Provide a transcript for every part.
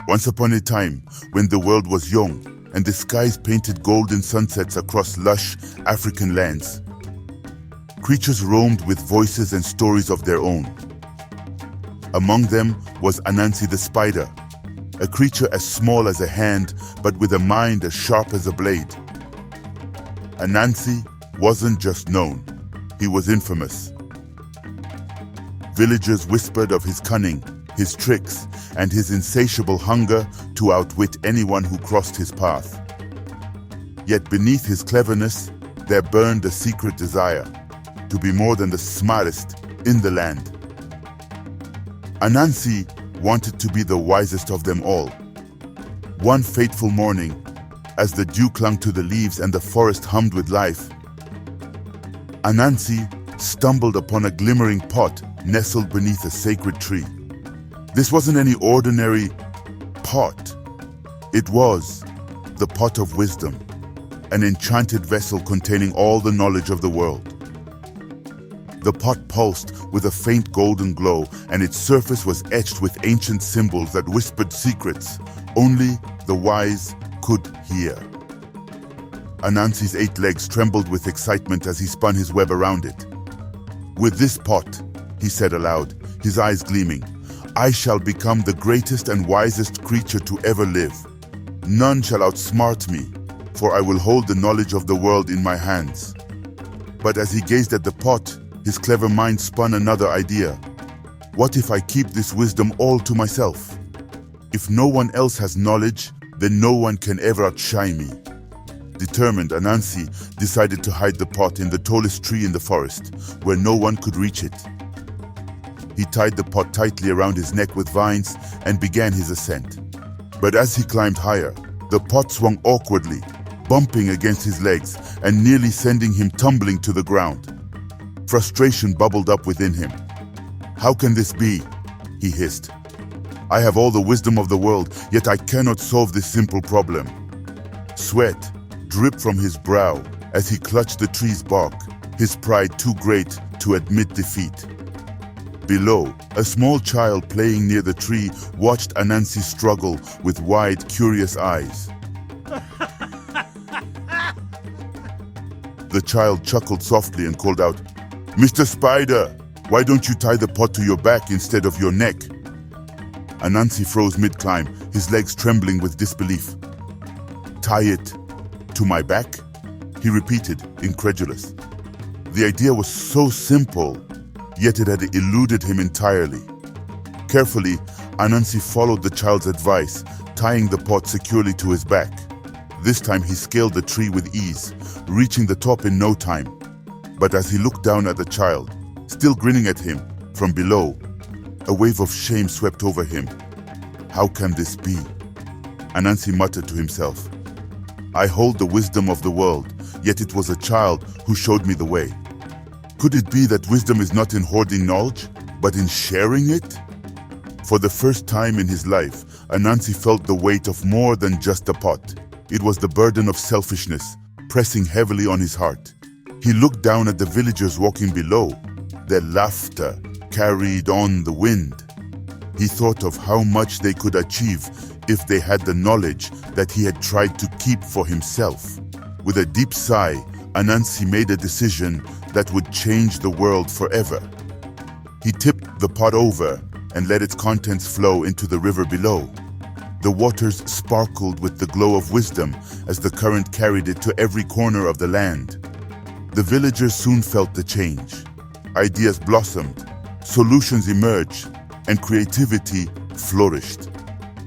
Once upon a time, when the world was young and the skies painted golden sunsets across lush African lands, creatures roamed with voices and stories of their own. Among them was Anansi the spider, a creature as small as a hand but with a mind as sharp as a blade. Anansi wasn't just known, he was infamous. Villagers whispered of his cunning, his tricks, and his insatiable hunger to outwit anyone who crossed his path. Yet beneath his cleverness, there burned a secret desire to be more than the smartest in the land. Anansi wanted to be the wisest of them all. One fateful morning, as the dew clung to the leaves and the forest hummed with life, Anansi stumbled upon a glimmering pot nestled beneath a sacred tree. This wasn't any ordinary pot. It was the pot of wisdom, an enchanted vessel containing all the knowledge of the world. The pot pulsed with a faint golden glow, and its surface was etched with ancient symbols that whispered secrets only the wise could hear. Anansi's 8 legs trembled with excitement as he spun his web around it. "With this pot," he said aloud, his eyes gleaming, "I shall become the greatest and wisest creature to ever live. None shall outsmart me, for I will hold the knowledge of the world in my hands." But as he gazed at the pot, his clever mind spun another idea. What if I keep this wisdom all to myself? If no one else has knowledge, then no one can ever outshine me. Determined, Anansi decided to hide the pot in the tallest tree in the forest, where no one could reach it. He tied the pot tightly around his neck with vines and began his ascent. But as he climbed higher, the pot swung awkwardly, bumping against his legs and nearly sending him tumbling to the ground. Frustration bubbled up within him. "How can this be?" he hissed. "I have all the wisdom of the world, yet I cannot solve this simple problem." Sweat dripped from his brow as he clutched the tree's bark, his pride too great to admit defeat. Below, a small child playing near the tree watched Anansi struggle with wide, curious eyes. The child chuckled softly and called out, "Mr. Spider, why don't you tie the pot to your back instead of your neck?" Anansi froze mid-climb, his legs trembling with disbelief. "Tie it to my back?" he repeated, incredulous. The idea was so simple, yet it had eluded him entirely. Carefully, Anansi followed the child's advice, tying the pot securely to his back. This time he scaled the tree with ease, reaching the top in no time. But as he looked down at the child, still grinning at him from below, a wave of shame swept over him. "How can this be?" Anansi muttered to himself. "I hold the wisdom of the world, yet it was a child who showed me the way. Could it be that wisdom is not in hoarding knowledge, but in sharing it?" For the first time in his life, Anansi felt the weight of more than just a pot. It was the burden of selfishness, pressing heavily on his heart. He looked down at the villagers walking below. Their laughter carried on the wind. He thought of how much they could achieve if they had the knowledge that he had tried to keep for himself. With a deep sigh, Anansi made a decision that would change the world forever. He tipped the pot over and let its contents flow into the river below. The waters sparkled with the glow of wisdom as the current carried it to every corner of the land. The villagers soon felt the change. Ideas blossomed, solutions emerged, and creativity flourished.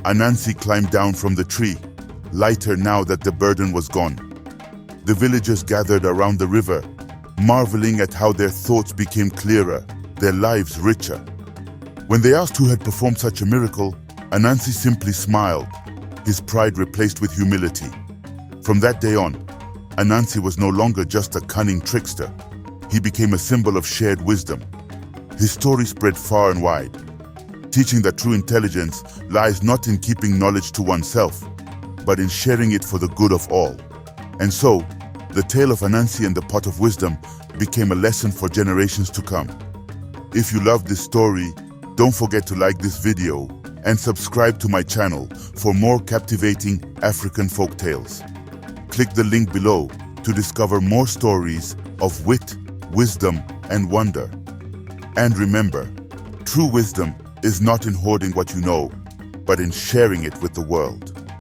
Anansi climbed down from the tree, lighter now that the burden was gone. The villagers gathered around the river, marveling at how their thoughts became clearer, their lives richer. When they asked who had performed such a miracle, Anansi simply smiled, his pride replaced with humility. From that day on, Anansi was no longer just a cunning trickster. He became a symbol of shared wisdom. His story spread far and wide, teaching that true intelligence lies not in keeping knowledge to oneself, but in sharing it for the good of all. And so, the tale of Anansi and the pot of wisdom became a lesson for generations to come. If you loved this story, don't forget to like this video and subscribe to my channel for more captivating African folk tales. Click the link below to discover more stories of wit, wisdom, and wonder. And remember, true wisdom is not in hoarding what you know, but in sharing it with the world.